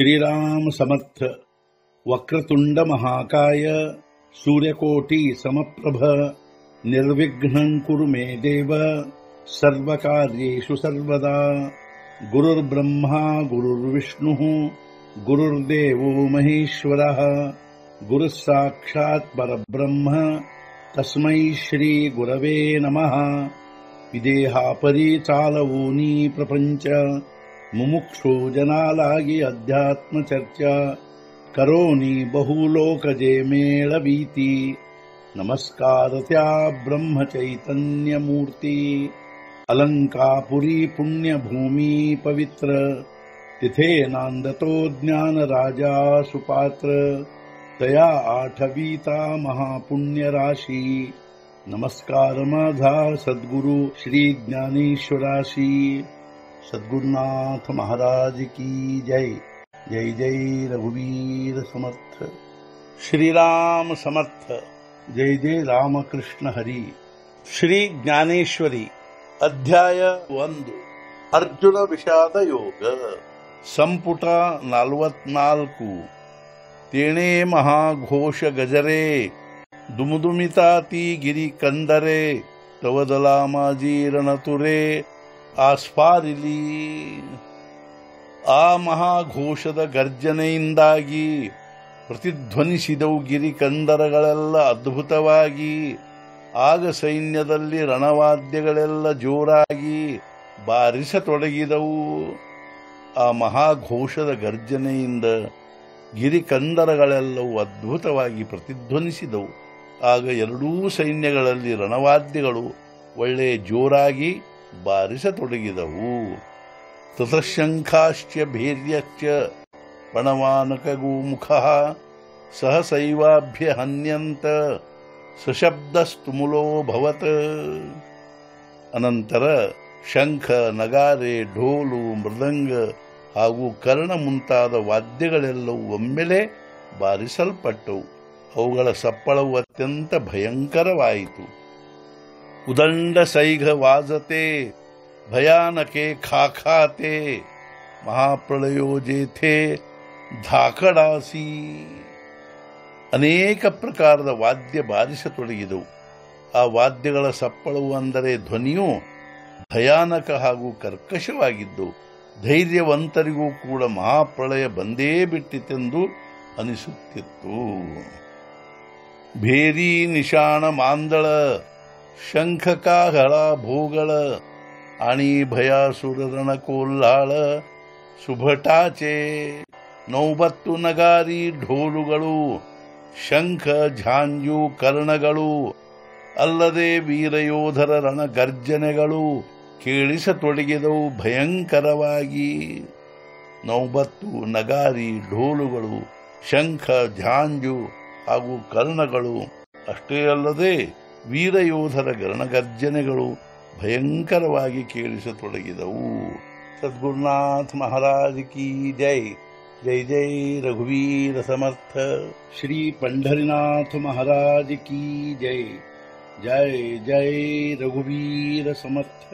श्रीराम समर्थ। वक्रतुंड महाकाय सूर्यकोटि समप्रभ निर्विघ्नं कुरु मे देव सर्वकार्येषु सर्वदा। गुरुर्ब्रह्मा गुरुर्विष्णुः गुरुर्देवो महेश्वरः गुरुः साक्षात् परब्रह्म तस्मै श्री गुरवे नमः। विदेहापरि चालवूनी प्रपंच मुमुक्षु जनालागी अध्यात्म चर्चा करोनी बहुलोकजे मेळवीती। नमस्कार त्या ब्रह्म चैतन्य मूर्ती। अलंकापुरी पुण्यभूमी पवित्र तिथे नांदतो ज्ञान राजा सुपात्र। तया आठवीता महापुण्य राशी नमस्कार माझा सद्गुरु श्री ज्ञानेश्वराशी। सद्गुरुनाथ महाराज की जय। जय जय रघुवीर समर्थ। श्रीराम समर्थ। जय जय रामकृष्ण हरी। श्री ज्ञानेश्वरी अध्याय 1 अर्जुन विषाद योग ಸಂಪುಟ 44। ತೇಣೇ ಮಹಾಘೋಷ ಗಜರೆ ದುಮುದುಮಿತಾತಿ ಗಿರಿ ಕಂದರೆ ತವದಲಾಮಾಜಿ ರಣತುರೆ ಆಸ್ಫಾರಿಲಿ। ಆ ಮಹಾಘೋಷದ ಗರ್ಜನೆಯಿಂದಾಗಿ ಪ್ರತಿಧ್ವನಿಸಿದವು ಗಿರಿಕಂದರಗಳೆಲ್ಲ ಅದ್ಭುತವಾಗಿ। ಆಗ ಸೈನ್ಯದಲ್ಲಿ ರಣವಾದ್ಯಗಳೆಲ್ಲ ಜೋರಾಗಿ ಬಾರಿಸತೊಡಗಿದವು। ಆ ಮಹಾಘೋಷದ ಗರ್ಜನೆಯಿಂದ ಗಿರಿಕಂದರಗಳೆಲ್ಲವೂ ಅದ್ಭುತವಾಗಿ ಪ್ರತಿಧ್ವನಿಸಿದವು। ಆಗ ಎರಡೂ ಸೈನ್ಯಗಳಲ್ಲಿ ರಣವಾದ್ಯಗಳು ಒಳ್ಳೆ ಜೋರಾಗಿ ಬಾರಿಸತೊಡಗಿದವು। ತತಃಶಂಖಾಶ್ಚ ಭೇರ್ಯಶ್ಚ ಪಣವಾನಕಗೋಮುಖಃ ಸಹಸೈವಾಭ್ಯ ಹನ್ಯಂತ ಸಶಬ್ದಸ್ತುಮುಲೋಭವತ್। ಅನಂತರ ಶಂಖ ನಗಾರೆ ಢೋಲು ಮೃದಂಗ ಹಾಗೂ ಕರ್ಣ ಮುಂತಾದ ವಾದ್ಯಗಳೆಲ್ಲವೂ ಒಮ್ಮೆಲೆ ಬಾರಿಸಲ್ಪಟ್ಟವು। ಅವುಗಳ ಸಪ್ಪಳವು ಅತ್ಯಂತ ಭಯಂಕರವಾಯಿತು। ಉದಂಡ ಸೈಘ ವಾಜತೆ ಭಯಾನಕೆ ಖಾಖಾತೆ ಮಹಾಪ್ರಳಯೋ ಜೇಥೆ ಧಾಕಡಾಸಿ। ಅನೇಕ ಪ್ರಕಾರದ ವಾದ್ಯ ಬಾರಿಸತೊಡಗಿದವು। ಆ ವಾದ್ಯಗಳ ಸಪ್ಪಳವು ಅಂದರೆ ಧ್ವನಿಯು ಭಯಾನಕ ಹಾಗೂ ಕರ್ಕಶವಾಗಿದ್ದು ಧೈರ್ಯವಂತರಿಗೂ ಕೂಡ ಮಹಾಪ್ರಳಯ ಬಂದೇ ಬಿಟ್ಟಿತೆಂದು ಅನಿಸುತ್ತಿತ್ತು। ಭೇರಿ ನಿಶಾಣ ಮಾಂದಳ ಶಂಖಕಾಹಳ ಭೋಗಳ ಆಣಿ ಭಯಾಸುರರಣ ಕೋಲ್ಲಾಳ ಸುಭಟಾಚೆ ನೌಬತ್ತು ನಗಾರಿ ಢೋಲುಗಳು ಶಂಖ ಝಾಂಜು ಕರ್ಣಗಳು ಅಲ್ಲದೆ ವೀರಯೋಧರ ರಣಗರ್ಜನೆಗಳು ಕೇಳಿಸತೊಡಗಿದವು ಭಯಂಕರವಾಗಿ। ನೌಬತ್ತು ನಗಾರಿ ಢೋಲುಗಳು ಶಂಖ ಝಾಂಜು ಹಾಗೂ ಕರ್ಣಗಳು ಅಷ್ಟೇ ಅಲ್ಲದೆ ವೀರಯೋಧರ ರಣಗರ್ಜನೆಗಳು ಭಯಂಕರವಾಗಿ ಕೇಳಿಸತೊಡಗಿದವು। ಸದ್ಗುರುನಾಥ ಮಹಾರಾಜ್ ಕಿ ಜೈ। ಜೈ ಜೈ ರಘುವೀರ ಸಮರ್ಥ। ಶ್ರೀ ಪಂಢರಿನಾಥ ಮಹಾರಾಜ್ ಕಿ ಜೈ। ಜೈ ಜೈ ರಘುವೀರ ಸಮರ್ಥ।